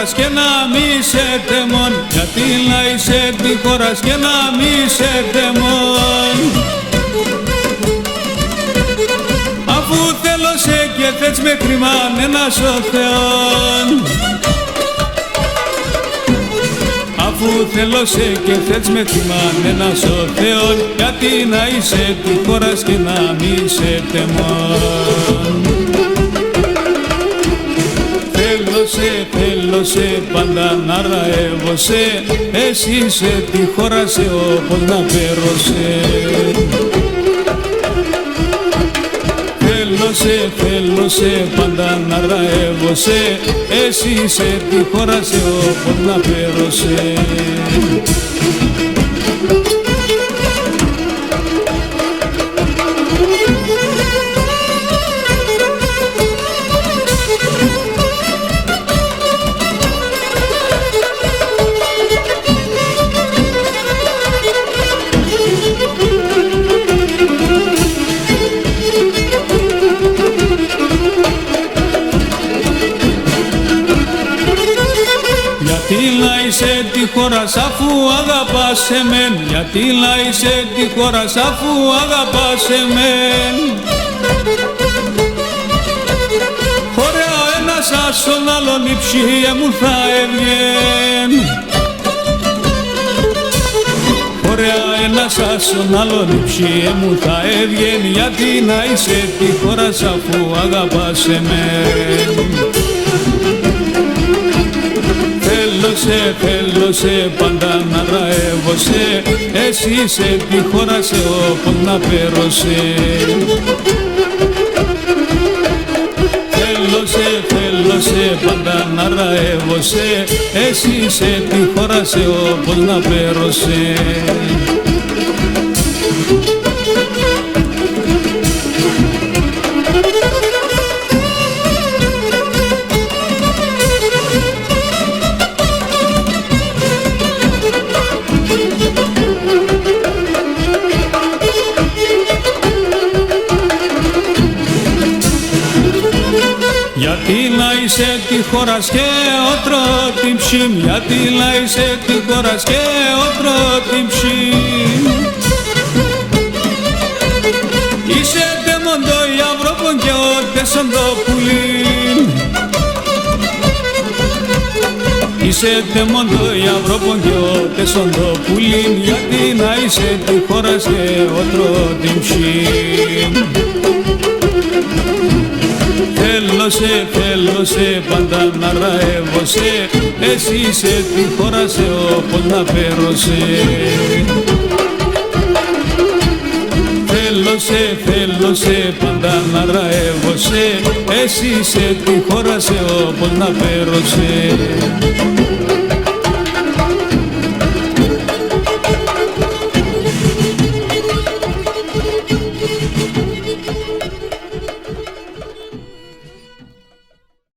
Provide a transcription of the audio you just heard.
χώρας και να μη σε τεμών, γιατί λαΐσε τη χώρας και να μη σε τεμών. Αφού θέλω σε και θες με κρυμάν ένας ο Θεόν, αφού θέλω σε και θες με κρυμάν ένας ο Θεόν, γιατί να είσαι τη χώρας και να μη σε τεμών. Θέλω σε πάντα να ραεύωσαι, εσύ σε τη χώρα σε όπως να πέρωσε. Θέλω σε πάντα να ραεύωσαι, εσύ σε τη χώρα σε όπως να πέρωσε. Γιατί λαΐσε τη χώρα αφού αγαπάς εμέν, γιατί λαΐσε τη χώρα αφού αγαπάς εμέν. Ωραία ο ένας ας τον άλλον η ψυχή μου θα έβγεν. Ωραία ένας ας τον άλλον η ψυχή μου θα έβγεν, γιατί να είσαι τη χώρα αφού αγαπάς εμέν. Θέλω σε πάντα να ραεύωσαι, εσύ σε τη χώρα σε όπως να πέρωσε. Θέλω σε πάντα να ραεύωσαι, εσύ σε τη χώρα σε όπως να πέρωσε. Γιατί λαΐσε τη χώρας και ότρο την ψήμ, γιατί λαΐσε τη χώρας και ότρο την ψήμ. Είσαι τεμόντο η αυρόπον και ο τεσσοντοπουλίν. Είσαι τεμόντο η αυρόπον και ο τεσσοντοπουλίν, γιατί να είσαι τη χώρας και ότρο την ψήμ. Θέλω σε πάντα να ραεύωσαι, εσύ σε τη χώρα σε όπως να πέρωσε. Θέλω σε πάντα να ραεύωσαι, εσύ σε τη χώρα σε όπως να πέρωσε.